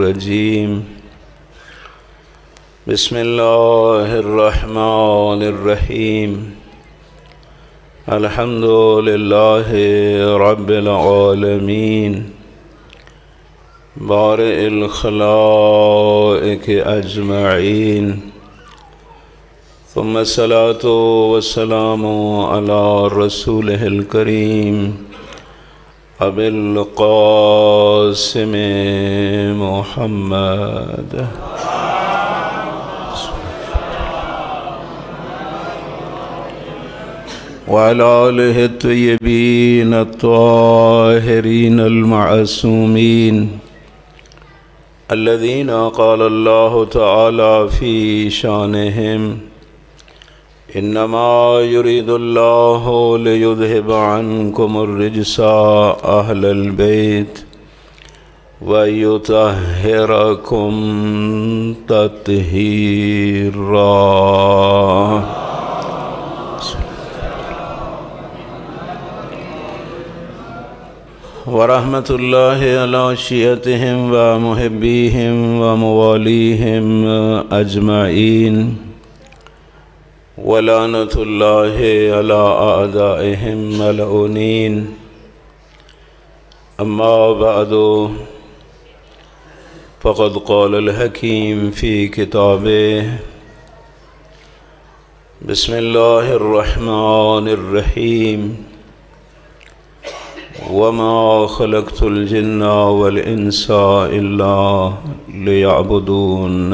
الرجيم بسم الله الرحمن الرحيم الحمد لله رب العالمين بارئ الخلائق أجمعين ثم الصلاة والسلام على رسوله الكريم أبي القاسم محمد وعلى آله الطيبين الطاهرين المعصومين الذين قال الله تعالى في شانهم إنما يريد الله ليذهب عنكم الرجس أهل البيت ويطهركم تطهيرا ورحمة الله على شيعتهم ومحبيهم ومواليهم أجمعين ولعنة الله على أعدائهم ملعونين أما بعد فقد قال الحكيم في كتابه بسم الله الرحمن الرحيم وما خلقت الجن والإنس إلا ليعبدون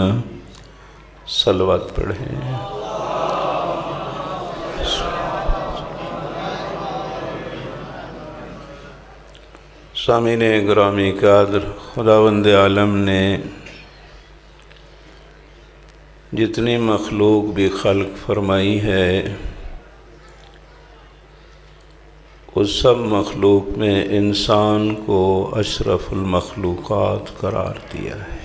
صلوات پڑھیں سامعین گرامی قدر، خداوند عالم نے جتنی مخلوق بھی خلق فرمائی ہے اس سب مخلوق میں انسان کو اشرف المخلوقات قرار دیا ہے۔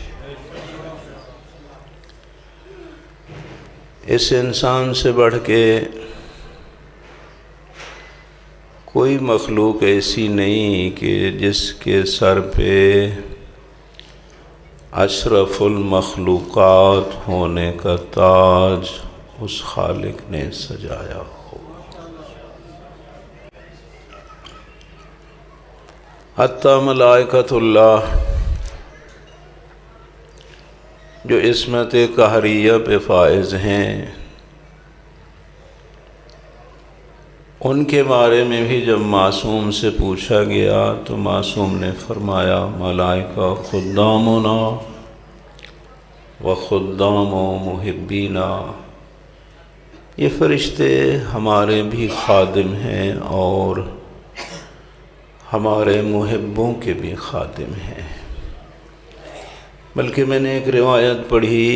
اس انسان سے بڑھ کے کوئی مخلوق ایسی نہیں کہ جس کے سر پہ اشرف المخلوقات ہونے کا تاج اس خالق نے سجایا ہو۔ حتیٰ ملائکۃ اللہ جو عصمت قہریہ پہ فائز ہیں، ان کے بارے میں بھی جب معصوم سے پوچھا گیا تو معصوم نے فرمایا ملائکہ خدامنا و خدام محبینا، یہ فرشتے ہمارے بھی خادم ہیں اور ہمارے محبوں کے بھی خادم ہیں۔ بلکہ میں نے ایک روایت پڑھی،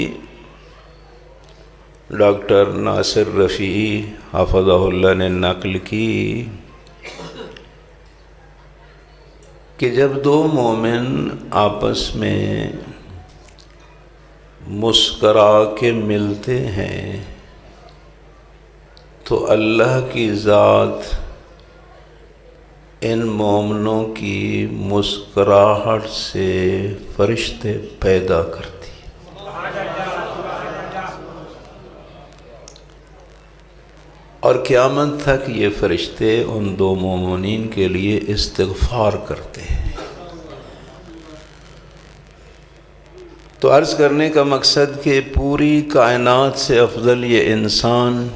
ڈاکٹر ناصر رفیعی حفظہ اللہ نے نقل کی کہ جب دو مومن آپس میں مسکرا کے ملتے ہیں تو اللہ کی ذات ان مومنوں کی مسکراہٹ سے فرشتے پیدا کرتی، اور قیامت تک یہ فرشتے ان دو مومنین کے لیے استغفار کرتے ہیں۔ تو عرض کرنے کا مقصد کہ پوری کائنات سے افضل یہ انسان،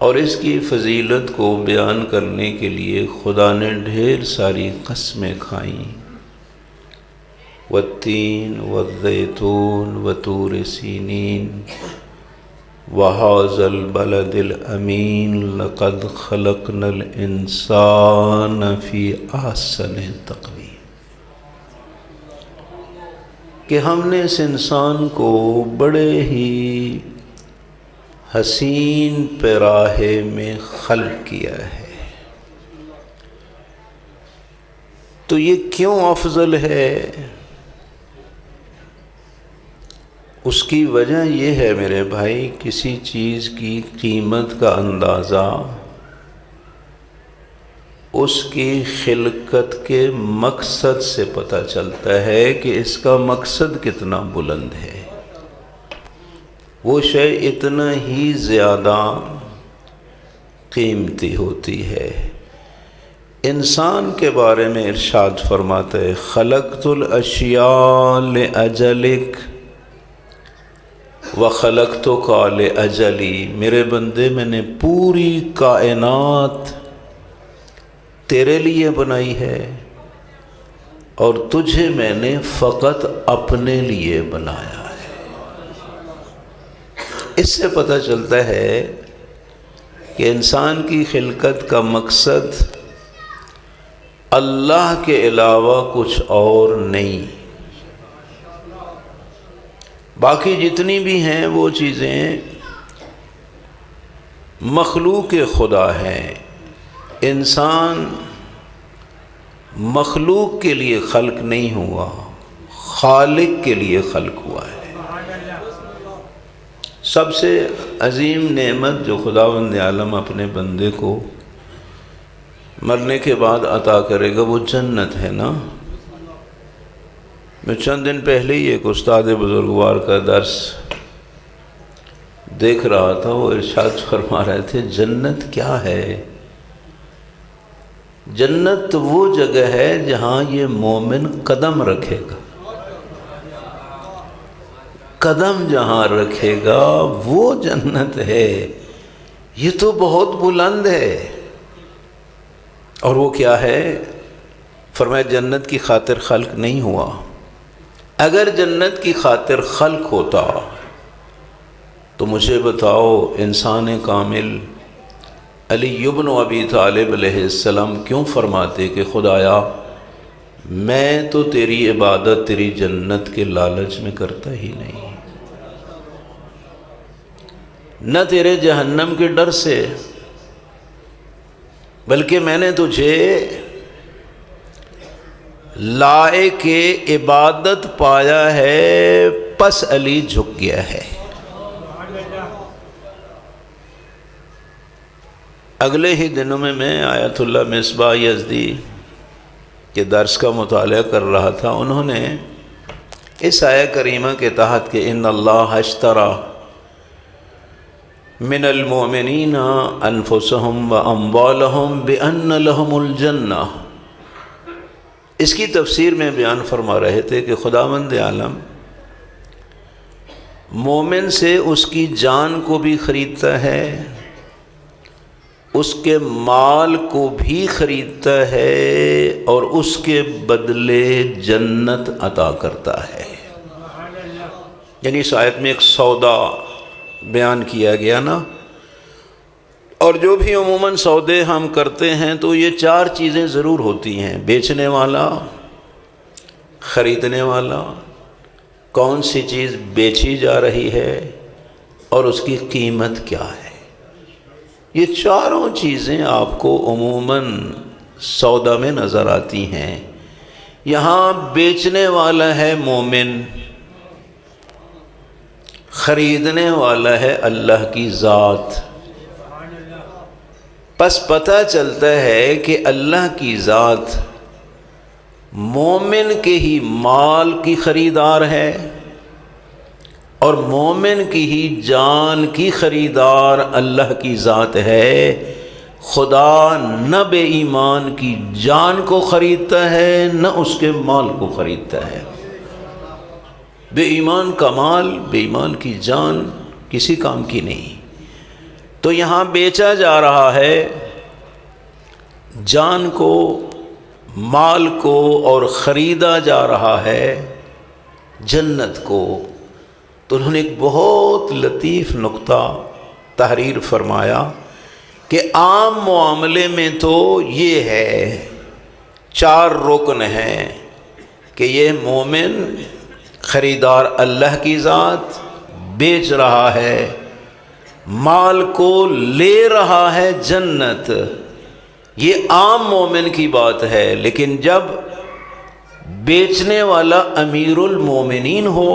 اور اس کی فضیلت کو بیان کرنے کے لیے خدا نے ڈھیر ساری قسمیں کھائیں، والتین والزیتون وطور سینین وَهَٰذَا الْبَلَدِ الْأَمِينِ لَقَدْ خَلَقْنَا الْإِنسَانَ فِي أَحْسَنِ تَقْوِيمٍ، کہ ہم نے اس انسان کو بڑے ہی حسین پیراہے میں خلق کیا ہے۔ تو یہ کیوں افضل ہے؟ اس کی وجہ یہ ہے میرے بھائی، کسی چیز کی قیمت کا اندازہ اس کی خلقت کے مقصد سے پتہ چلتا ہے کہ اس کا مقصد کتنا بلند ہے۔ وہ شے اتنا ہی زیادہ قیمتی ہوتی ہے۔ انسان کے بارے میں ارشاد فرماتا ہے خلقت الاشیاء لأجلک وخلقتک لأجلی، میرے بندے میں نے پوری کائنات تیرے لیے بنائی ہے اور تجھے میں نے فقط اپنے لیے بنایا ہے۔ اس سے پتہ چلتا ہے کہ انسان کی خلقت کا مقصد اللہ کے علاوہ کچھ اور نہیں۔ باقی جتنی بھی ہیں وہ چیزیں مخلوق خدا ہیں۔ انسان مخلوق کے لیے خلق نہیں ہوا، خالق کے لیے خلق ہوا ہے۔ سب سے عظیم نعمت جو خداوند عالم اپنے بندے کو مرنے کے بعد عطا کرے گا وہ جنت ہے نا۔ میں چند دن پہلے ہی ایک استاد بزرگوار کا درس دیکھ رہا تھا، وہ ارشاد فرما رہے تھے جنت کیا ہے؟ جنت وہ جگہ ہے جہاں یہ مومن قدم رکھے گا، قدم جہاں رکھے گا وہ جنت ہے۔ یہ تو بہت بلند ہے۔ اور وہ کیا ہے؟ فرمایا جنت کی خاطر خلق نہیں ہوا۔ اگر جنت کی خاطر خلق ہوتا تو مجھے بتاؤ انسان کامل علی بن ابی طالب علیہ السلام کیوں فرماتے کہ خدایا میں تو تیری عبادت تیری جنت کے لالچ میں کرتا ہی نہیں، نہ تیرے جہنم کے ڈر سے، بلکہ میں نے تجھے لائق عبادت پایا ہے، پس علی جھک گیا ہے۔ اگلے ہی دنوں میں آیت اللہ مصباح یزدی کے درس کا مطالعہ کر رہا تھا۔ انہوں نے اس آیہ کریمہ کے تحت کہ ان اللہ اشترى من المؤمنین انفسهم واموالهم بان لهم الجنہ، اس کی تفسیر میں بیان فرما رہے تھے کہ خداوند عالم مومن سے اس کی جان کو بھی خریدتا ہے، اس کے مال کو بھی خریدتا ہے اور اس کے بدلے جنت عطا کرتا ہے۔ یعنی اس آیت میں ایک سودا بیان کیا گیا نا، اور جو بھی عموماً سودے ہم کرتے ہیں تو یہ چار چیزیں ضرور ہوتی ہیں: بیچنے والا، خریدنے والا، کون سی چیز بیچی جا رہی ہے اور اس کی قیمت کیا ہے۔ یہ چاروں چیزیں آپ کو عموماً سودا میں نظر آتی ہیں۔ یہاں بیچنے والا ہے مومن، خریدنے والا ہے اللہ کی ذات۔ پس پتہ چلتا ہے کہ اللہ کی ذات مومن کے ہی مال کی خریدار ہے اور مومن کی ہی جان کی خریدار اللہ کی ذات ہے۔ خدا نہ بے ایمان کی جان کو خریدتا ہے نہ اس کے مال کو خریدتا ہے۔ بے ایمان کا مال، بے ایمان کی جان کسی کام کی نہیں۔ تو یہاں بیچا جا رہا ہے جان کو، مال کو، اور خریدا جا رہا ہے جنت کو۔ تو انہوں نے ایک بہت لطیف نقطہ تحریر فرمایا کہ عام معاملے میں تو یہ ہے، چار رکن ہیں کہ یہ مومن خریدار اللہ کی ذات، بیچ رہا ہے، مال کو لے رہا ہے جنت۔ یہ عام مومن کی بات ہے، لیکن جب بیچنے والا امیر المومنین ہو،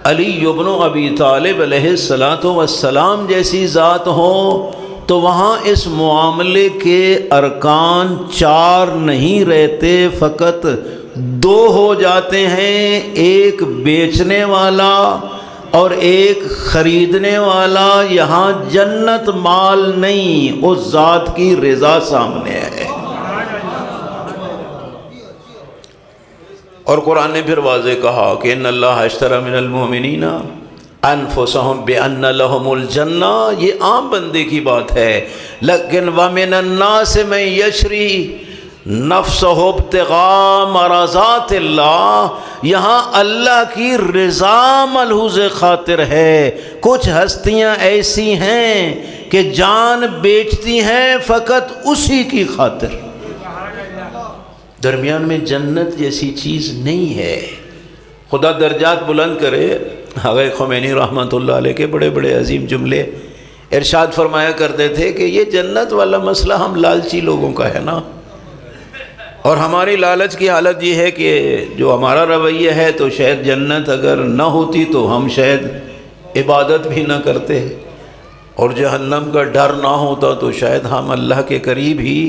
علی بن ابی طالب علیہ السلام جیسی ذات ہو، تو وہاں اس معاملے کے ارکان 4 نہیں رہتے، فقط 2 ہو جاتے ہیں، ایک بیچنے والا اور ایک خریدنے والا۔ یہاں جنت مال نہیں، اس ذات کی رضا سامنے ہے۔ اور قرآن نے پھر واضح کہا کہ ان اللہ اشتری من المؤمنین انفسهم بان لهم الجنہ، یہ عام بندے کی بات ہے، لیکن ومن الناس من یشری نفسہ ابتغاء مرضات اللہ، یہاں اللہ کی رضا ملحوظ خاطر ہے۔ کچھ ہستیاں ایسی ہیں کہ جان بیچتی ہیں فقط اسی کی خاطر۔ درمیان میں جنت جیسی چیز نہیں ہے۔ خدا درجات بلند کرے۔ حضرت خمینی رحمۃ اللہ علیہ کے بڑے بڑے عظیم جملے ارشاد فرمایا کرتے تھے کہ یہ جنت والا مسئلہ ہم لالچی لوگوں کا ہے نا، اور ہماری لالچ کی حالت یہ ہے کہ جو ہمارا رویہ ہے تو شاید جنت اگر نہ ہوتی تو ہم شاید عبادت بھی نہ کرتے، اور جہنم کا ڈر نہ ہوتا تو شاید ہم اللہ کے قریب ہی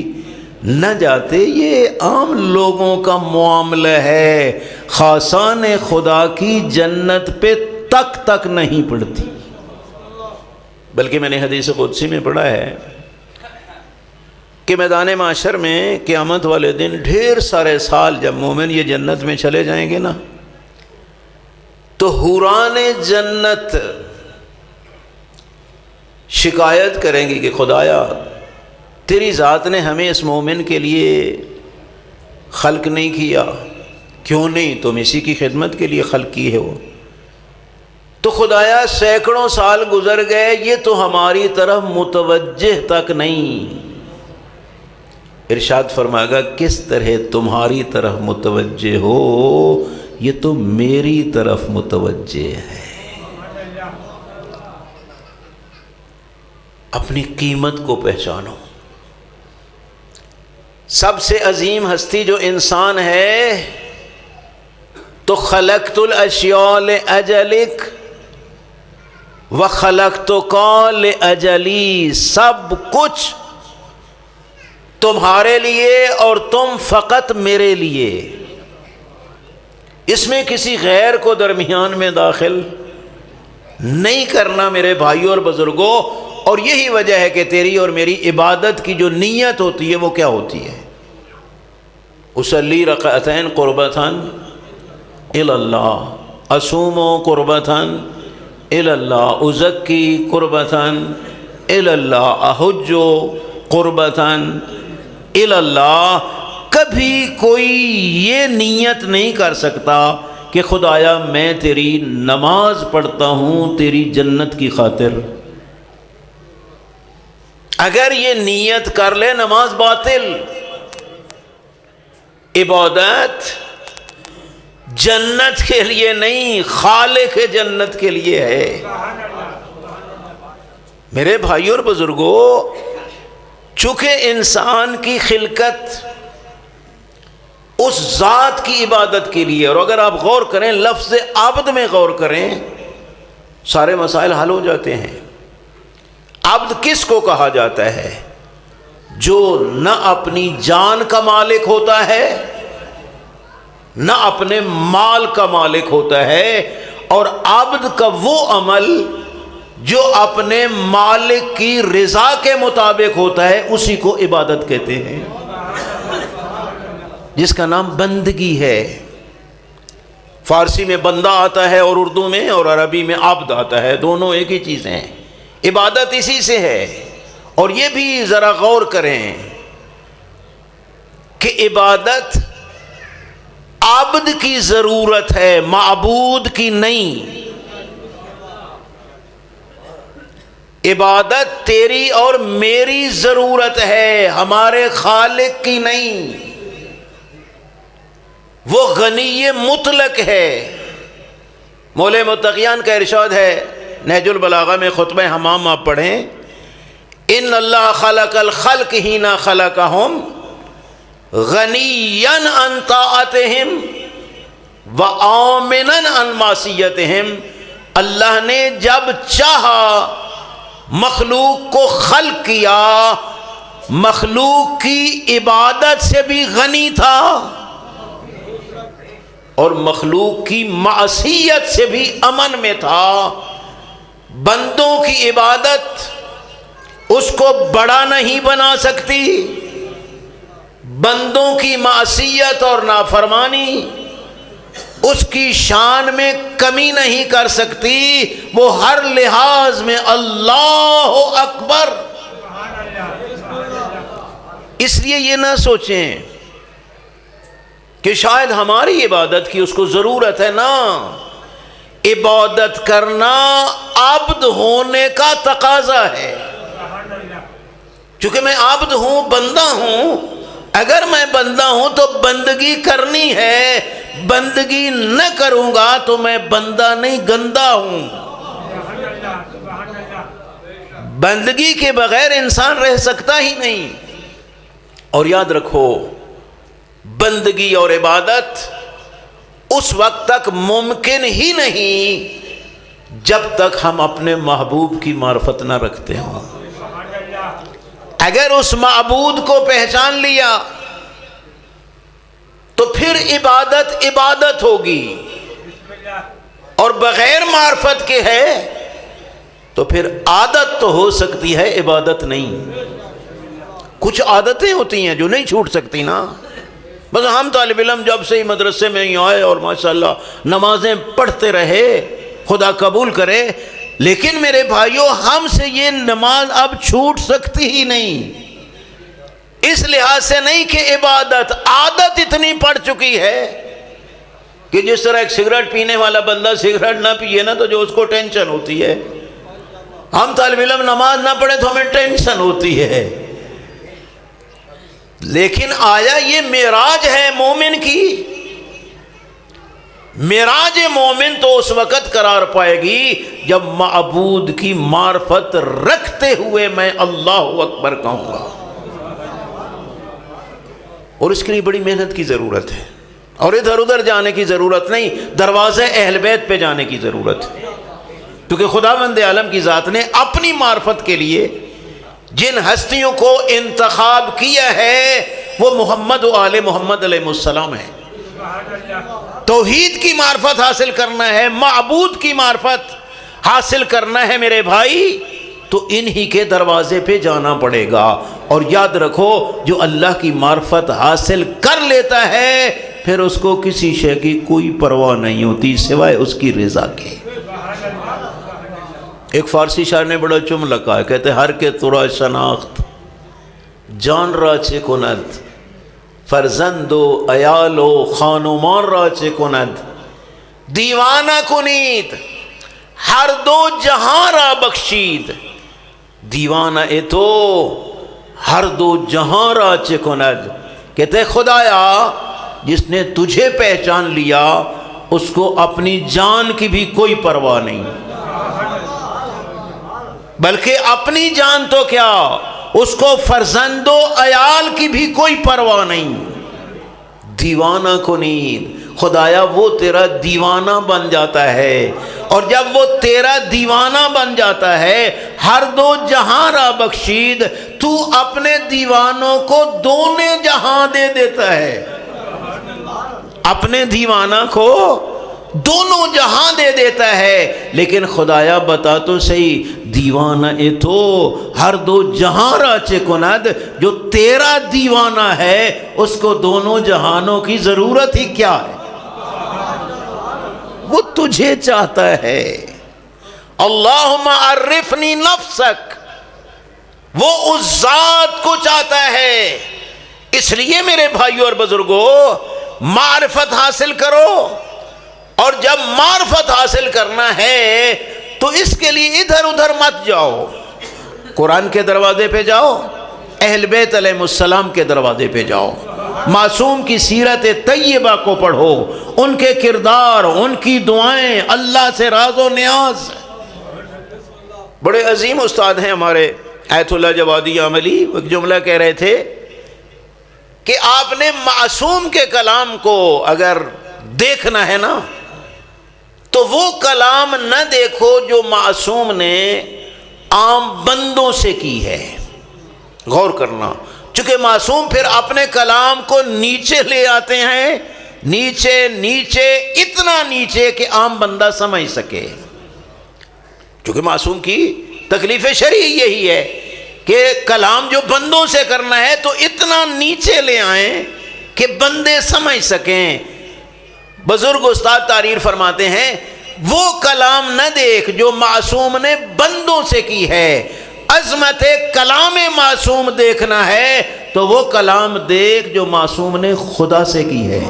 نہ جاتے۔ یہ عام لوگوں کا معاملہ ہے، خاصان خدا کی جنت پہ تک نہیں پڑتی۔ بلکہ میں نے حدیث قدسی میں پڑھا ہے کہ میدان محشر میں قیامت والے دن ڈھیر سارے سال جب مومن یہ جنت میں چلے جائیں گے نا، تو حوران جنت شکایت کریں گی کہ خدایا تیری ذات نے ہمیں اس مومن کے لیے خلق نہیں کیا، کیوں نہیں؟ تم اسی کی خدمت کے لیے خلق کی ہے وہ۔ تو خدایا سینکڑوں سال گزر گئے، یہ تو ہماری طرف متوجہ تک نہیں۔ ارشاد فرمائے گا کس طرح تمہاری طرف متوجہ ہو، یہ تو میری طرف متوجہ ہے۔ اپنی قیمت کو پہچانو۔ سب سے عظیم ہستی جو انسان ہے، تو خلقت الاشیاء لاجلک وخلقتک لاجلی، سب کچھ تمہارے لیے اور تم فقط میرے لیے، اس میں کسی غیر کو درمیان میں داخل نہیں کرنا میرے بھائیوں اور بزرگوں۔ اور یہی وجہ ہے کہ تیری اور میری عبادت کی جو نیت ہوتی ہے وہ کیا ہوتی ہے؟ اصلی رکعتین قربتاً الی اللہ، اصوم قربتاً الی اللہ، ازکی قربتاً الی اللہ، احج قربتاً الی اللہ۔ کبھی کوئی یہ نیت نہیں کر سکتا کہ خدایا میں تیری نماز پڑھتا ہوں تیری جنت کی خاطر۔ اگر یہ نیت کر لے نماز باطل۔ عبادت جنت کے لیے نہیں، خالق جنت کے لیے ہے۔ میرے بھائیوں اور بزرگوں، چونکہ انسان کی خلقت اس ذات کی عبادت کے لیے، اور اگر آپ غور کریں لفظ عبد میں غور کریں سارے مسائل حل ہو جاتے ہیں۔ عبد کس کو کہا جاتا ہے؟ جو نہ اپنی جان کا مالک ہوتا ہے نہ اپنے مال کا مالک ہوتا ہے، اور عبد کا وہ عمل جو اپنے مالک کی رضا کے مطابق ہوتا ہے اسی کو عبادت کہتے ہیں، جس کا نام بندگی ہے۔ فارسی میں بندہ آتا ہے اور اردو میں اور عربی میں عبد آتا ہے، دونوں ایک ہی چیز ہیں۔ عبادت اسی سے ہے۔ اور یہ بھی ذرا غور کریں کہ عبادت عبد کی ضرورت ہے، معبود کی نہیں۔ عبادت تیری اور میری ضرورت ہے، ہمارے خالق کی نہیں۔ وہ غنی مطلق ہے۔ مولے متقیان کا ارشاد ہے، نہج البلاغہ میں خطبہ حمام آپ پڑھیں، ان اللہ خلق الخلق حین خلقہم غنیا عن طاعتہم وآمنا عن معصیتہم۔ اللہ نے جب چاہا مخلوق کو خلق کیا، مخلوق کی عبادت سے بھی غنی تھا اور مخلوق کی معصیت سے بھی امن میں تھا۔ بندوں کی عبادت اس کو بڑا نہیں بنا سکتی، بندوں کی معصیت اور نافرمانی اس کی شان میں کمی نہیں کر سکتی، وہ ہر لحاظ میں اللہ اکبر۔ اس لیے یہ نہ سوچیں کہ شاید ہماری عبادت کی اس کو ضرورت ہے، نا، عبادت کرنا عبد ہونے کا تقاضا ہے۔ چونکہ میں عبد ہوں، بندہ ہوں، اگر میں بندہ ہوں تو بندگی کرنی ہے، بندگی نہ کروں گا تو میں بندہ نہیں، گندا ہوں۔ بندگی کے بغیر انسان رہ سکتا ہی نہیں۔ اور یاد رکھو، بندگی اور عبادت اس وقت تک ممکن ہی نہیں جب تک ہم اپنے محبوب کی معرفت نہ رکھتے ہوں۔ اگر اس معبود کو پہچان لیا تو پھر عبادت عبادت ہوگی، اور بغیر معرفت کے ہے تو پھر عادت تو ہو سکتی ہے، عبادت نہیں۔ کچھ عادتیں ہوتی ہیں جو نہیں چھوٹ سکتی نا۔ بس ہم طالب علم جب سے ہی مدرسے میں ہی آئے اور ماشاءاللہ نمازیں پڑھتے رہے، خدا قبول کرے، لیکن میرے بھائیوں ہم سے یہ نماز اب چھوٹ سکتی ہی نہیں۔ اس لحاظ سے نہیں کہ عبادت، عادت اتنی پڑ چکی ہے کہ جس طرح ایک سگریٹ پینے والا بندہ سگریٹ نہ پیے نا تو جو اس کو ٹینشن ہوتی ہے، ہم طالب علم نماز نہ پڑھیں تو ہمیں ٹینشن ہوتی ہے۔ لیکن آیا یہ معراج ہے مومن کی؟ معراج مومن تو اس وقت قرار پائے گی جب معبود کی معرفت رکھتے ہوئے میں اللہ اکبر کہوں گا، اور اس کے لیے بڑی محنت کی ضرورت ہے، اور ادھر ادھر جانے کی ضرورت نہیں، دروازے اہل بیت پہ جانے کی ضرورت ہے۔ کیونکہ خداوند عالم کی ذات نے اپنی معرفت کے لیے جن ہستیوں کو انتخاب کیا ہے وہ محمد و آل محمد علیہ السلام ہیں۔ توحید کی معرفت حاصل کرنا ہے، معبود کی معرفت حاصل کرنا ہے میرے بھائی، تو انہی کے دروازے پہ جانا پڑے گا۔ اور یاد رکھو، جو اللہ کی معرفت حاصل کر لیتا ہے پھر اس کو کسی شے کی کوئی پرواہ نہیں ہوتی سوائے اس کی رضا کے۔ ایک فارسی شاعر نے بڑا جملہ کہا ہے، کہتے ہر کے ترا شناخت جان را چه کند، فرزند و عیال و خانمان را چه کند، دیوانہ کنید ہر دو جہاں را بخشید، دیوانہ اے تو ہر دو جہاں را چه کند۔ کہتے خدایا جس نے تجھے پہچان لیا اس کو اپنی جان کی بھی کوئی پرواہ نہیں، بلکہ اپنی جان تو کیا، اس کو فرزند و عیال کی بھی کوئی پرواہ نہیں۔ دیوانہ کنید، خدایا وہ تیرا دیوانہ بن جاتا ہے، اور جب وہ تیرا دیوانہ بن جاتا ہے ہر دو جہاں را بخشید، تو اپنے دیوانوں کو دونے جہاں دے دیتا ہے، اپنے دیوانہ کو دونوں جہاں دے دیتا ہے۔ لیکن خدایا بتا تو صحیح، دیوانہ اے تو ہر دو جہاں را چه کند، جو تیرا دیوانہ ہے اس کو دونوں جہانوں کی ضرورت ہی کیا ہے، وہ تجھے چاہتا ہے۔ اللہم عرفنی نفسک، وہ اس ذات کو چاہتا ہے۔ اس لیے میرے بھائیوں اور بزرگوں، معرفت حاصل کرو، اور جب معرفت حاصل کرنا ہے تو اس کے لیے ادھر ادھر مت جاؤ، قرآن کے دروازے پہ جاؤ، اہل بیت علیہ السلام کے دروازے پہ جاؤ، معصوم کی سیرت طیبہ کو پڑھو، ان کے کردار، ان کی دعائیں، اللہ سے راز و نیاز۔ بڑے عظیم استاد ہیں ہمارے آیت اللہ جوادی عملی، ایک جملہ کہہ رہے تھے کہ آپ نے معصوم کے کلام کو اگر دیکھنا ہے نا تو وہ کلام نہ دیکھو جو معصوم نے عام بندوں سے کی ہے۔ غور کرنا، چونکہ معصوم پھر اپنے کلام کو نیچے لے آتے ہیں، نیچے نیچے، اتنا نیچے کہ عام بندہ سمجھ سکے، چونکہ معصوم کی تکلیف شرعی یہی ہے کہ کلام جو بندوں سے کرنا ہے تو اتنا نیچے لے آئیں کہ بندے سمجھ سکیں۔ بزرگ استاد تحریر فرماتے ہیں وہ کلام نہ دیکھ جو معصوم نے بندوں سے کی ہے، عظمت کلام معصوم دیکھنا ہے تو وہ کلام دیکھ جو معصوم نے خدا سے کی ہے،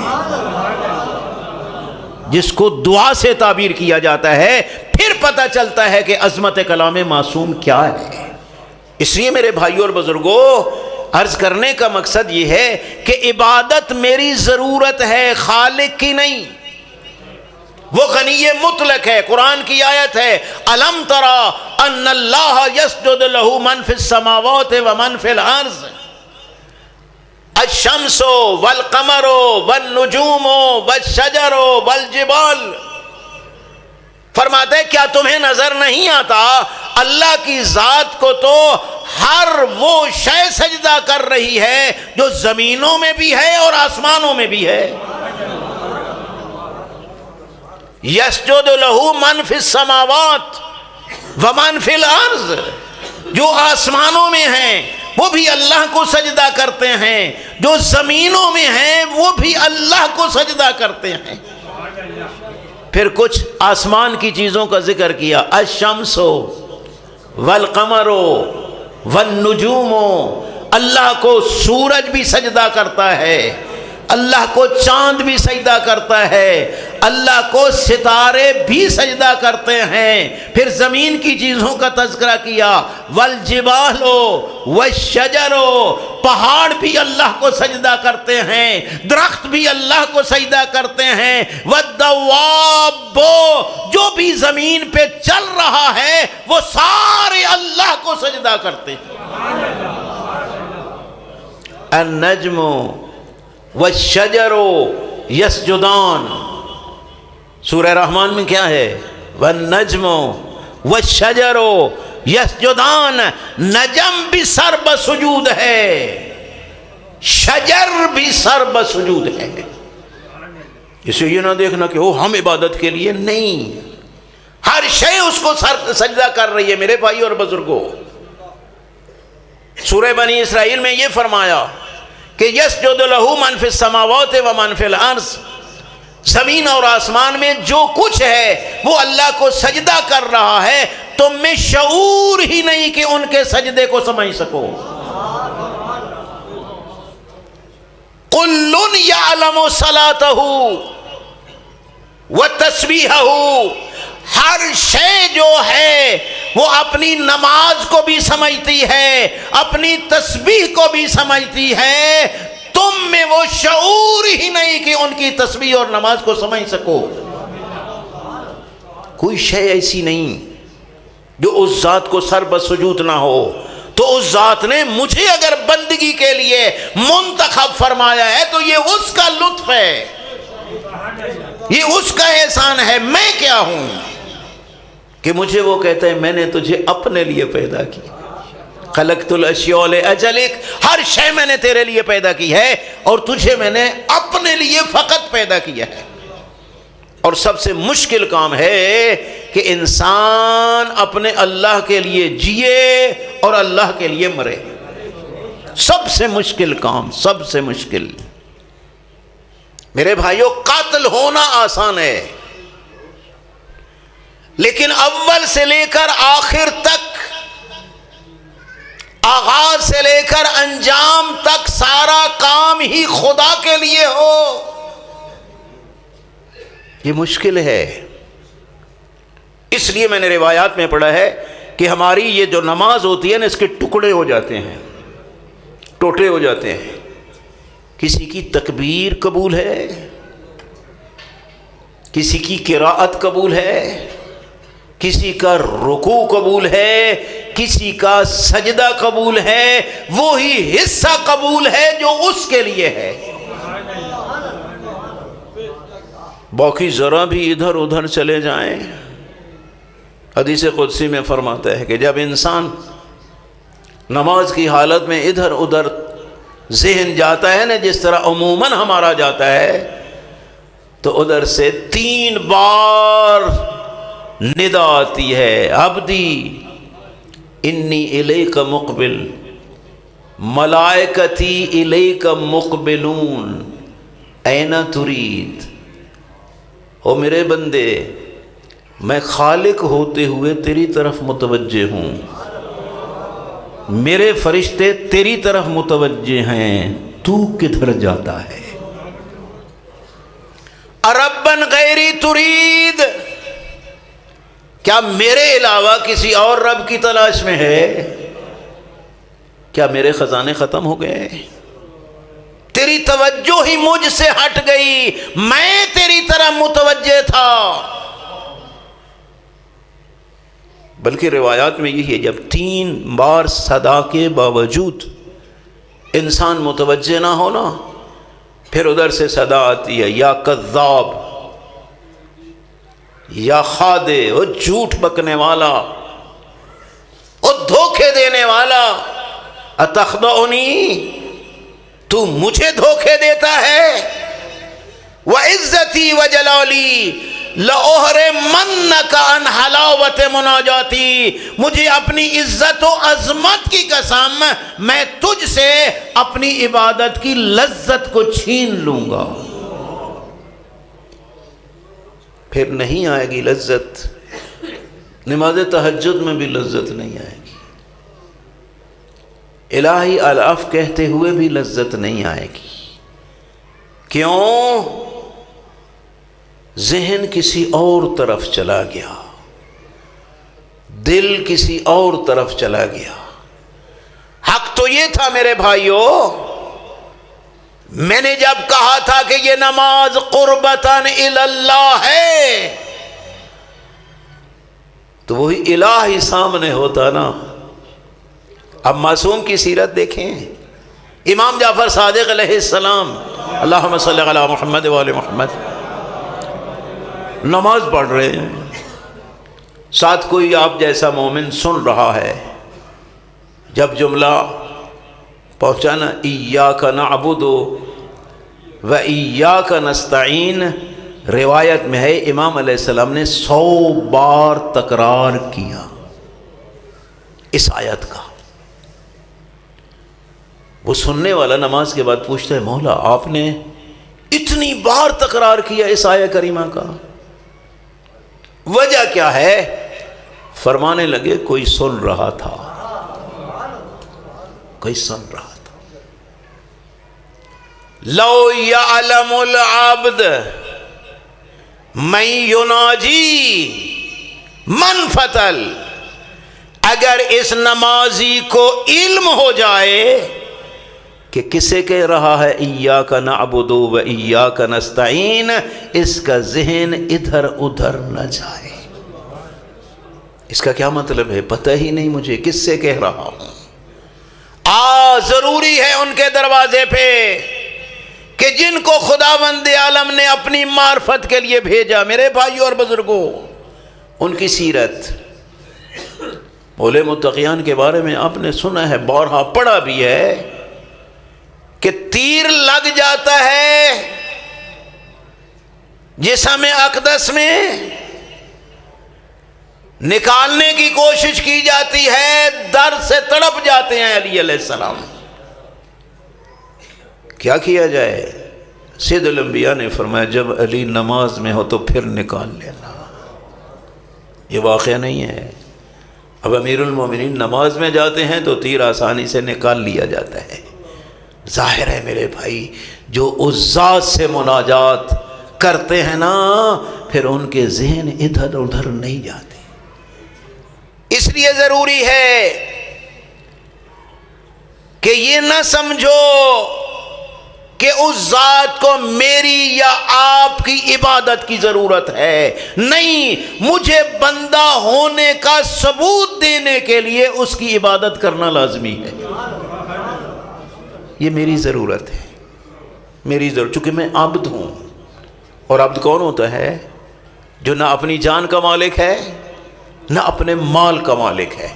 جس کو دعا سے تعبیر کیا جاتا ہے، پھر پتہ چلتا ہے کہ عظمت کلام معصوم کیا ہے۔ اس لیے میرے بھائیوں اور بزرگوں، عرض کرنے کا مقصد یہ ہے کہ عبادت میری ضرورت ہے، خالق کی نہیں۔ وہ غنی مطلق ہے، قرآن کی آیت ہے الم تری ان اللہ یسجد لہ من فی السماوات ومن فی الارض الشمس والقمر والنجوم والشجر والجبال۔ فرماتے ہیں کیا تمہیں نظر نہیں آتا اللہ کی ذات کو تو ہر وہ شے سجدہ کر رہی ہے جو زمینوں میں بھی ہے اور آسمانوں میں بھی ہے۔ یسجد لہ من فی السماوات ومن فی الارض، جو آسمانوں میں ہیں وہ بھی اللہ کو سجدہ کرتے ہیں، جو زمینوں میں ہیں وہ بھی اللہ کو سجدہ کرتے ہیں۔ پھر کچھ آسمان کی چیزوں کا ذکر کیا، الشمس والقمر والنجوم، اللہ کو سورج بھی سجدہ کرتا ہے، اللہ کو چاند بھی سجدہ کرتا ہے، اللہ کو ستارے بھی سجدہ کرتے ہیں۔ پھر زمین کی چیزوں کا تذکرہ کیا، والجبال والشجر، پہاڑ بھی اللہ کو سجدہ کرتے ہیں، درخت بھی اللہ کو سجدہ کرتے ہیں، والدواب، جو بھی زمین پہ چل رہا ہے وہ سارے اللہ کو سجدہ کرتے ہیں۔ النجم والشجر یسجدان، سورہ رحمان میں کیا ہے؟ والنجم والشجر یسجدان، نجم بھی سر بسجود ہے، شجر بھی سر بسجود ہے۔ اسے یہ نہ دیکھنا کہ وہ ہم عبادت کے لیے نہیں، ہر شے اس کو سجدہ کر رہی ہے۔ میرے بھائی اور بزرگوں، سورہ بنی اسرائیل میں یہ فرمایا کہ یسجد لہ من فی السماوات ومن فی الارض، زمین اور آسمان میں جو کچھ ہے وہ اللہ کو سجدہ کر رہا ہے، تم میں شعور ہی نہیں کہ ان کے سجدے کو سمجھ سکو۔ کل یعلم صلاتہ وتسبیحہ، ہر شے جو ہے وہ اپنی نماز کو بھی سمجھتی ہے، اپنی تسبیح کو بھی سمجھتی ہے، تم میں وہ شعور ہی نہیں کہ ان کی تسبیح اور نماز کو سمجھ سکو۔ کوئی شے ایسی نہیں جو اس ذات کو سر بسجود نہ ہو، تو اس ذات نے مجھے اگر بندگی کے لیے منتخب فرمایا ہے تو یہ اس کا لطف ہے، یہ اس کا احسان ہے۔ میں کیا ہوں کہ مجھے وہ کہتا ہے میں نے تجھے اپنے لیے پیدا کی، خلقت الاشیاء لاجلک، ہر شے میں نے تیرے لیے پیدا کی ہے اور تجھے میں نے اپنے لیے فقط پیدا کیا ہے۔ اور سب سے مشکل کام ہے کہ انسان اپنے اللہ کے لیے جیے اور اللہ کے لیے مرے، سب سے مشکل کام، سب سے مشکل۔ میرے بھائیوں، قاتل ہونا آسان ہے، لیکن اول سے لے کر آخر تک، آغاز سے لے کر انجام تک سارا کام ہی خدا کے لیے ہو، یہ مشکل ہے۔ اس لیے میں نے روایات میں پڑھا ہے کہ ہماری یہ جو نماز ہوتی ہے نا، اس کے ٹکڑے ہو جاتے ہیں، ٹوٹے ہو جاتے ہیں۔ کسی کی تکبیر قبول ہے، کسی کی قراءت قبول ہے، کسی کا رکوع قبول ہے، کسی کا سجدہ قبول ہے، وہی حصہ قبول ہے جو اس کے لیے ہے، باقی ذرا بھی ادھر ادھر چلے جائیں حدیث قدسی میں فرماتا ہے کہ جب انسان نماز کی حالت میں ادھر ادھر ذہن جاتا ہے نا، جس طرح عموماً ہمارا جاتا ہے، تو ادھر سے 3 بار ندا آتی ہے، عبدی انی الیک مقبل، ملائکتی الیک مقبلون، این ترید۔ او میرے بندے، میں خالق ہوتے ہوئے تیری طرف متوجہ ہوں، میرے فرشتے تیری طرف متوجہ ہیں، تو کدھر جاتا ہے؟ اربن غیری ترید، کیا میرے علاوہ کسی اور رب کی تلاش میں ہے؟ کیا میرے خزانے ختم ہو گئے؟ تیری توجہ ہی مجھ سے ہٹ گئی، میں تیری طرف متوجہ تھا۔ بلکہ روایات میں یہی ہے، جب 3 بار صدا کے باوجود انسان متوجہ نہ ہونا، پھر ادھر سے صدا آتی ہے، یا کذاب، یا خادع، وہ جھوٹ بکنے والا، وہ دھوکے دینے والا، اتخدعنی، تو مجھے دھوکے دیتا ہے، وعزتی وجلالی لأحرمنک عن حلاوت مناجاتی، مجھے اپنی عزت و عظمت کی قسم، میں تجھ سے اپنی عبادت کی لذت کو چھین لوں گا۔ پھر نہیں آئے گی لذت، نماز تہجد میں بھی لذت نہیں آئے گی، الہی الاف کہتے ہوئے بھی لذت نہیں آئے گی۔ کیوں؟ ذہن کسی اور طرف چلا گیا، دل کسی اور طرف چلا گیا۔ حق تو یہ تھا میرے بھائیوں، میں نے جب کہا تھا کہ یہ نماز قربتاً اللہ ہے، تو وہی الہ ہی سامنے ہوتا نا۔ اب معصوم کی سیرت دیکھیں، امام جعفر صادق علیہ السلام، اللہم صلی علی محمد وآل محمد، نماز پڑھ رہے ہیں، ساتھ کوئی آپ جیسا مومن سن رہا ہے، جب جملہ پہنچا نا ایاک نعبد و ایاک نستعین، روایت میں ہے امام علیہ السلام نے 100 بار تکرار کیا اس آیت کا۔ وہ سننے والا نماز کے بعد پوچھتا ہے، مولا آپ نے اتنی بار تکرار کیا اس آیت کریمہ کا، وجہ کیا ہے؟ فرمانے لگے کوئی سن رہا تھا، کوئی سن رہا تھا۔ لو یعلم العبد من یناجی من فتل، اگر اس نمازی کو علم ہو جائے کہ کسے کہہ رہا ہے ایاک نعبد و ایاک نستعین، اس کا ذہن ادھر ادھر نہ جائے۔ اس کا کیا مطلب ہے؟ پتہ ہی نہیں مجھے کس سے کہہ رہا ہوں۔ ضروری ہے ان کے دروازے پہ کہ جن کو خداوند عالم نے اپنی معرفت کے لیے بھیجا۔ میرے بھائیوں اور بزرگوں، ان کی سیرت، اولے متقیان کے بارے میں آپ نے سنا ہے، بارہا پڑھا بھی ہے کہ تیر لگ جاتا ہے جسم اقدس میں، نکالنے کی کوشش کی جاتی ہے، درد سے تڑپ جاتے ہیں علی علیہ السلام۔ کیا کیا جائے؟ سید الانبیاء نے فرمایا جب علی نماز میں ہو تو پھر نکال لینا۔ یہ واقعہ نہیں ہے۔ اب امیر المومنین نماز میں جاتے ہیں تو تیر آسانی سے نکال لیا جاتا ہے۔ ظاہر ہے میرے بھائی، جو اس ذات سے مناجات کرتے ہیں نا، پھر ان کے ذہن ادھر ادھر نہیں جاتے۔ اس لیے ضروری ہے کہ یہ نہ سمجھو کہ اس ذات کو میری یا آپ کی عبادت کی ضرورت ہے، نہیں، مجھے بندہ ہونے کا ثبوت دینے کے لیے اس کی عبادت کرنا لازمی ہے۔ یہ میری ضرورت ہے، میری ضرورت، چونکہ میں عبد ہوں۔ اور عبد کون ہوتا ہے؟ جو نہ اپنی جان کا مالک ہے، نہ اپنے مال کا مالک ہے۔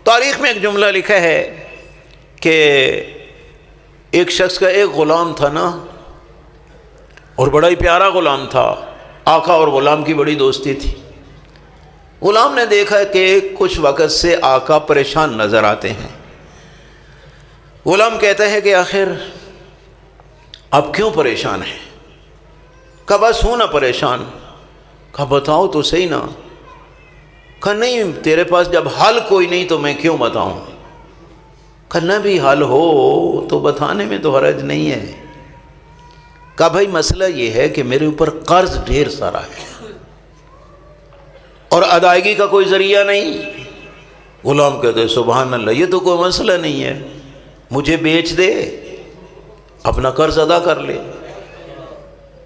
تاریخ میں ایک جملہ لکھا ہے کہ ایک شخص کا ایک غلام تھا نا، اور بڑا ہی پیارا غلام تھا، آقا اور غلام کی بڑی دوستی تھی۔ غلام نے دیکھا کہ کچھ وقت سے آقا پریشان نظر آتے ہیں۔ غلام کہتا ہے کہ آخر آپ کیوں پریشان ہیں؟ کہا بس ہوں نا پریشان۔ کہا بتاؤ تو صحیح نا۔ کہا نہیں، تیرے پاس جب حل کوئی نہیں تو میں کیوں بتاؤں؟ کہا نہ بھی حل ہو تو بتانے میں تو حرج نہیں ہے۔ کہا بھائی مسئلہ یہ ہے کہ میرے اوپر قرض ڈھیر سارا ہے اور ادائیگی کا کوئی ذریعہ نہیں۔ غلام کہتے ہیں سبحان اللہ، یہ تو کوئی مسئلہ نہیں ہے، مجھے بیچ دے، اپنا قرض ادا کر لے۔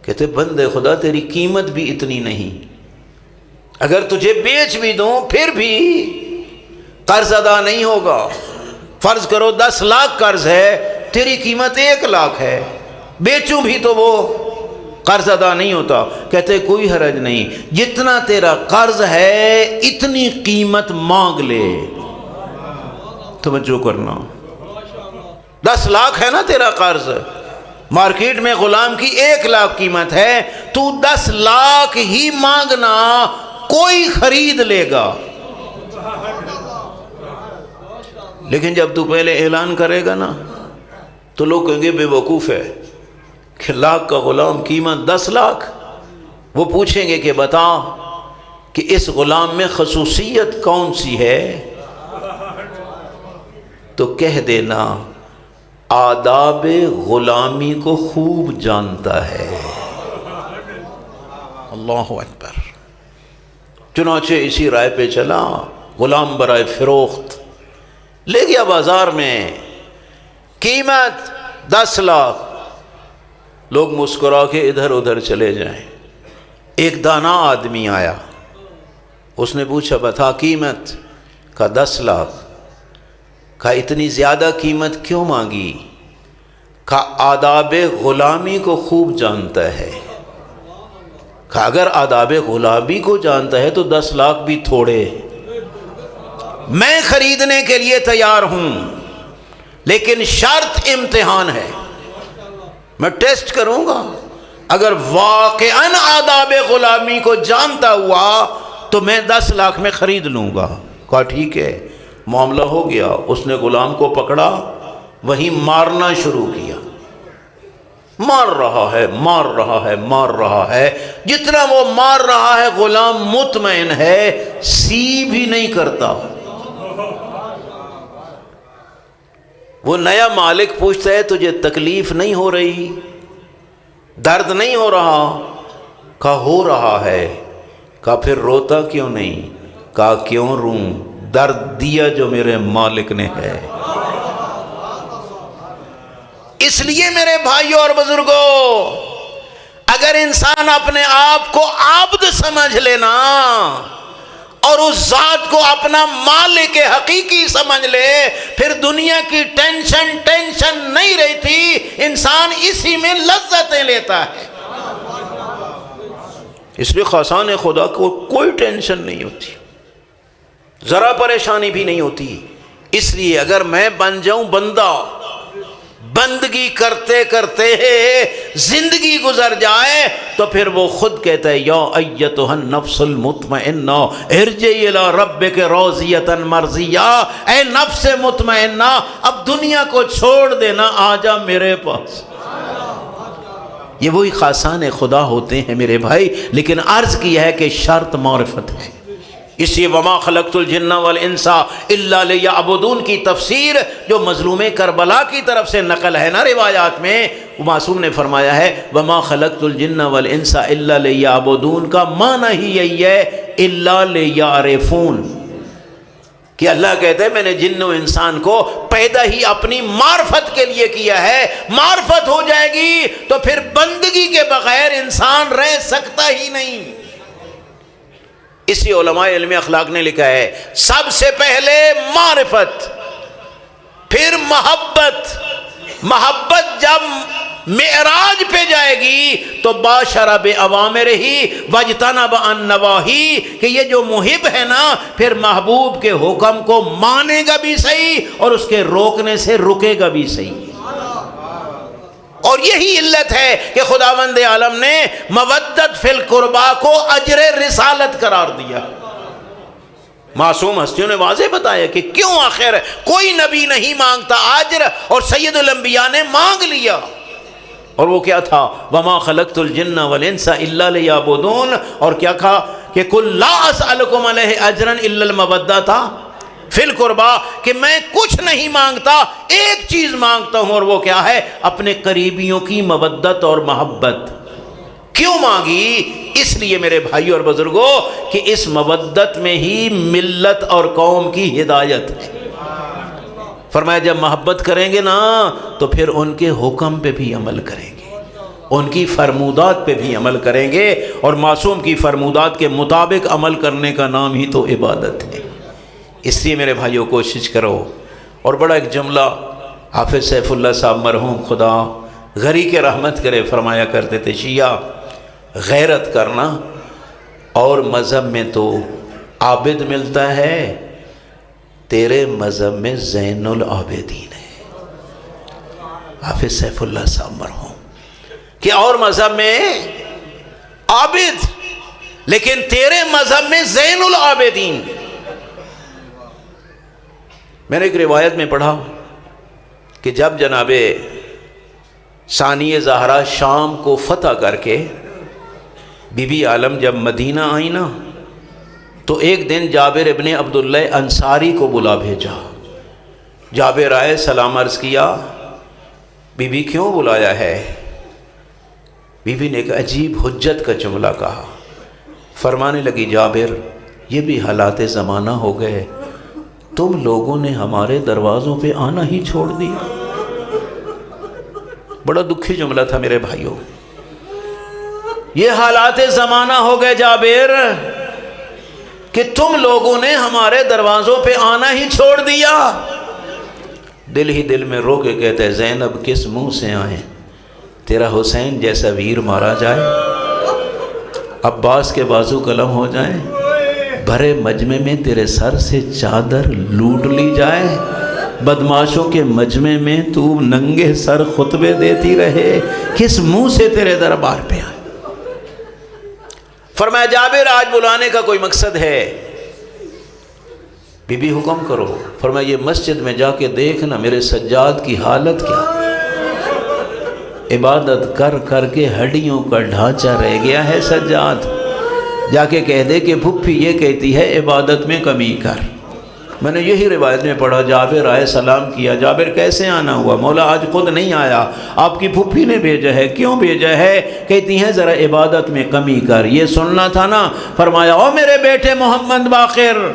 کہتے بندے خدا تیری قیمت بھی اتنی نہیں، اگر تجھے بیچ بھی دوں پھر بھی قرض ادا نہیں ہوگا۔ فرض کرو 10 لاکھ قرض ہے، تیری قیمت 1 لاکھ ہے، بیچوں بھی تو وہ قرض ادا نہیں ہوتا۔ کہتے کوئی حرج نہیں، جتنا تیرا قرض ہے اتنی قیمت مانگ لے۔ توجہ کرنا، 10 لاکھ ہے نا تیرا قرض، مارکیٹ میں غلام کی 1 لاکھ قیمت ہے، تو 10 لاکھ ہی مانگنا، کوئی خرید لے گا۔ لیکن جب تو پہلے اعلان کرے گا نا تو لوگ کہیں گے بے وقوف ہے کہ لاکھ کا غلام قیمت 10 لاکھ۔ وہ پوچھیں گے کہ بتا کہ اس غلام میں خصوصیت کون سی ہے؟ تو کہہ دینا آداب غلامی کو خوب جانتا ہے۔ اللہ اکبر۔ چنانچہ اسی رائے پہ چلا، غلام برائے فروخت لے گیا بازار میں، قیمت 10 لاکھ۔ لوگ مسکرا کے ادھر ادھر چلے جائیں۔ ایک دانا آدمی آیا، اس نے پوچھا بتا قیمت؟ کہا 10 لاکھ۔ کہا اتنی زیادہ قیمت کیوں مانگی؟ کہا آداب غلامی کو خوب جانتا ہے۔ کہا اگر آداب غلامی کو جانتا ہے تو 10 لاکھ بھی تھوڑے، میں خریدنے کے لیے تیار ہوں، لیکن شرط امتحان ہے، میں ٹیسٹ کروں گا، اگر واقعاً آداب غلامی کو جانتا ہوا تو میں 10 لاکھ میں خرید لوں گا۔ کہا ٹھیک ہے۔ معاملہ ہو گیا، اس نے غلام کو پکڑا، وہیں مارنا شروع کیا، مار رہا ہے مار رہا ہے مار رہا ہے۔ جتنا وہ مار رہا ہے غلام مطمئن ہے، سی بھی نہیں کرتا۔ وہ نیا مالک پوچھتا ہے تجھے تکلیف نہیں ہو رہی، درد نہیں ہو رہا؟ کہا ہو رہا ہے۔ کہا پھر روتا کیوں نہیں؟ کہا کیوں روں، درد دیا جو میرے مالک نے ہے۔ اس لیے میرے بھائیوں اور بزرگوں، اگر انسان اپنے آپ کو عابد سمجھ لینا اور اس ذات کو اپنا مالک حقیقی سمجھ لے، پھر دنیا کی ٹینشن نہیں رہتی، انسان اسی میں لذتیں لیتا ہے۔ اس لیے خاصان خدا کو کوئی ٹینشن نہیں ہوتی، ذرا پریشانی بھی نہیں ہوتی۔ اس لیے اگر میں بن جاؤں بندہ، بندگی کرتے کرتے زندگی گزر جائے، تو پھر وہ خود کہتا ہے یا ایتھا النفس المطمئنہ ارجعی الی ربک راضیۃ مرضیہ، اے نفس مطمئنہ اب دنیا کو چھوڑ دینا، آ جا میرے پاس۔ یہ وہی خاصان خدا ہوتے ہیں میرے بھائی، لیکن عرض کیا ہے کہ شرط معرفت ہے۔ اسی وما خلقت الجن والانس الا لیعبدون کی تفسیر جو مظلوم کربلا کی طرف سے نقل ہے نا روایات میں، وہ معصوم نے فرمایا ہے وما خلقت الجن والانس الا لیعبدون کا معنی ہی یہی ہے الا لیعرفون، کہ اللہ کہتے ہیں میں نے جن و انسان کو پیدا ہی اپنی معرفت کے لیے کیا ہے۔ معرفت ہو جائے گی تو پھر بندگی کے بغیر انسان رہ سکتا ہی نہیں۔ اسی علماء علم اخلاق نے لکھا ہے سب سے پہلے معرفت، پھر محبت۔ محبت جب معراج پہ جائے گی تو باشر بأوامر ہی واجتنب عن نواہی، کہ یہ جو محب ہے نا پھر محبوب کے حکم کو مانے گا بھی صحیح اور اس کے روکنے سے رکے گا بھی صحیح۔ اور یہی علت ہے کہ خداوند عالم نے مودت فی القربا کو اجر رسالت قرار دیا۔ معصوم ہستیوں نے واضح بتایا کہ کیوں آخر کوئی نبی نہیں مانگتا اجر، اور سید الانبیاء نے مانگ لیا۔ اور وہ کیا تھا؟ وما خلقت الجن والانس الا لیعبدون، اور کیا کہا کہ قل لا اسألکم علیہ اجرا الا المودۃ فی القربا، کہ میں کچھ نہیں مانگتا، ایک چیز مانگتا ہوں، اور وہ کیا ہے؟ اپنے قریبیوں کی مودت اور محبت۔ کیوں مانگی؟ اس لیے میرے بھائیوں اور بزرگوں کہ اس مودت میں ہی ملت اور قوم کی ہدایت ہے۔ فرمایا جب محبت کریں گے نا تو پھر ان کے حکم پہ بھی عمل کریں گے، ان کی فرمودات پہ بھی عمل کریں گے، اور معصوم کی فرمودات کے مطابق عمل کرنے کا نام ہی تو عبادت ہے۔ اس لیے میرے بھائیوں کوشش کرو۔ اور بڑا ایک جملہ حافظ سیف اللہ صاحب مرحوم خدا غری کے رحمت کرے فرمایا کرتے تھے، شیعہ غیرت کرنا اور مذہب میں تو عابد ملتا ہے، تیرے مذہب میں زین العابدین ہے۔ حافظ سیف اللہ صاحب مرحوم کہ اور مذہب میں عابد، لیکن تیرے مذہب میں زین العابدین۔ میں نے ایک روایت میں پڑھا کہ جب جناب ثانی زہرا شام کو فتح کر کے بی بی عالم جب مدینہ آئی نا تو ایک دن جابر ابن عبداللہ انصاری کو بلا بھیجا۔ جابر آئے، سلام عرض کیا، بی بی کیوں بلایا ہے؟ بی بی نے ایک عجیب حجت کا جملہ کہا، فرمانے لگی جابر یہ بھی حالات زمانہ ہو گئے، تم لوگوں نے ہمارے دروازوں پہ آنا ہی چھوڑ دیا۔ بڑا دکھی جملہ تھا میرے بھائیوں، یہ حالات زمانہ ہو گئے جابر کہ تم لوگوں نے ہمارے دروازوں پہ آنا ہی چھوڑ دیا۔ دل ہی دل میں رو کے کہتے زینب کس منہ سے آئیں، تیرا حسین جیسا ویر مارا جائے، عباس کے بازو قلم ہو جائیں، بھرے مجمع میں تیرے سر سے چادر لوٹ لی جائے، بدماشوں کے مجمع میں تو ننگے سر خطبے دیتی رہے، کس منہ سے تیرے دربار پہ آئے۔ فرمایا جابر آج بلانے کا کوئی مقصد ہے؟ بی بی حکم کرو۔ فرمایا یہ مسجد میں جا کے دیکھنا میرے سجاد کی حالت کیا، عبادت کر کر کے ہڈیوں کا ڈھانچہ رہ گیا ہے سجاد، جا کے کہہ دے کہ پھپھی یہ کہتی ہے عبادت میں کمی کر۔ میں نے یہی روایت میں پڑھا، جابر آئے سلام کیا، جابر کیسے آنا ہوا؟ مولا آج خود نہیں آیا، آپ کی پھپھی نے بھیجا ہے۔ کیوں بھیجا ہے؟ کہتی ہیں ذرا عبادت میں کمی کر، یہ سننا تھا نا۔ فرمایا او میرے بیٹے محمد باقر،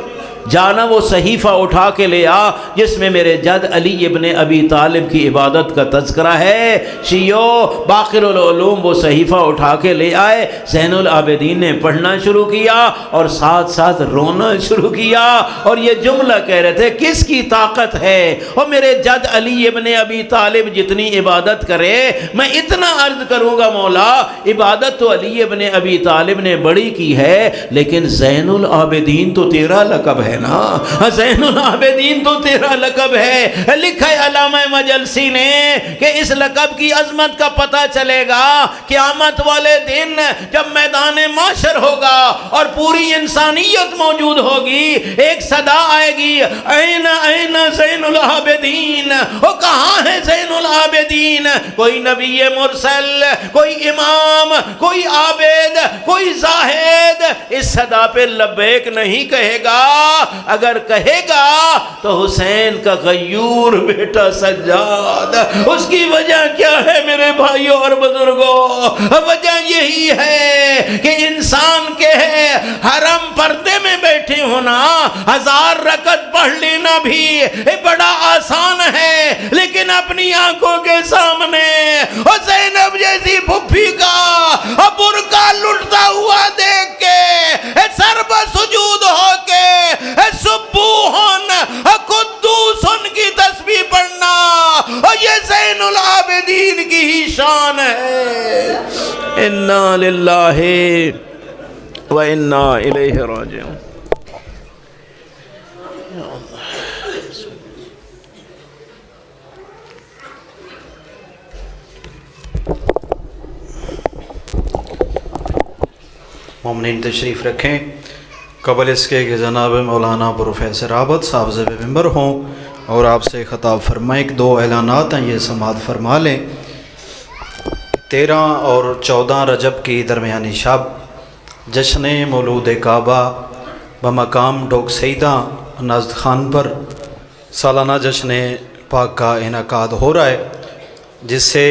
جانا وہ صحیفہ اٹھا کے لے آ جس میں میرے جد علی ابن ابی طالب کی عبادت کا تذکرہ ہے۔ شیعو باقر العلوم وہ صحیفہ اٹھا کے لے آئے، زین العابدین نے پڑھنا شروع کیا اور ساتھ ساتھ رونا شروع کیا، اور یہ جملہ کہہ رہے تھے کس کی طاقت ہے، اور میرے جد علی ابن ابی طالب جتنی عبادت کرے میں اتنا عرض کروں گا مولا، عبادت تو علی ابن ابی طالب نے بڑی کی ہے، لیکن زین العابدین تو تیرا لقب ہے نا، زین العابدین تو تیرا لقب ہے۔ لکھا ہے علامہ مجلسی نے کہ اس لقب کی عظمت کا پتہ چلے گا قیامت والے دن جب میدان معاشر ہوگا اور پوری انسانیت موجود ہوگی، ایک صدا آئے گی این این زین العابدین، وہ کہاں ہے زین العابدین؟ کوئی نبی مرسل، کوئی امام، کوئی عابد، کوئی زاہد اس صدا پہ لبیک نہیں کہے گا، اگر کہے گا تو حسین کا غیور بیٹا سجاد۔ اس کی وجہ کیا ہے میرے بھائیوں اور بزرگوں؟ وجہ یہی ہے کہ انسان کے حرم پردے میں بیٹھے ہونا، 1000 رکعت پڑھ لینا بھی بڑا آسان ہے، لیکن اپنی آنکھوں کے سامنے زینب جیسی پھپھی کا برقع لٹتا ہوا دیکھ کے سر بسجود ہو کے سبوحن قدوسن کی تسبیح پڑھنا، اور یہ زین العابدین کی ہی شان ایمان ہے. انا للہ و انا الیہ راجعون. مومنین تشریف رکھیں. قبل اس کے کہ جناب مولانا پروفیسر عابد صاحب زیب ممبر ہوں اور آپ سے خطاب فرمائیں، ایک دو اعلانات ہیں، یہ سماعت فرما لیں. 13 اور 14 رجب کی درمیانی شب جشن مولود کعبہ بمقام ڈوک سیدہ نازد خان پر سالانہ جشن پاک کا انعقاد ہو رہا ہے، جس سے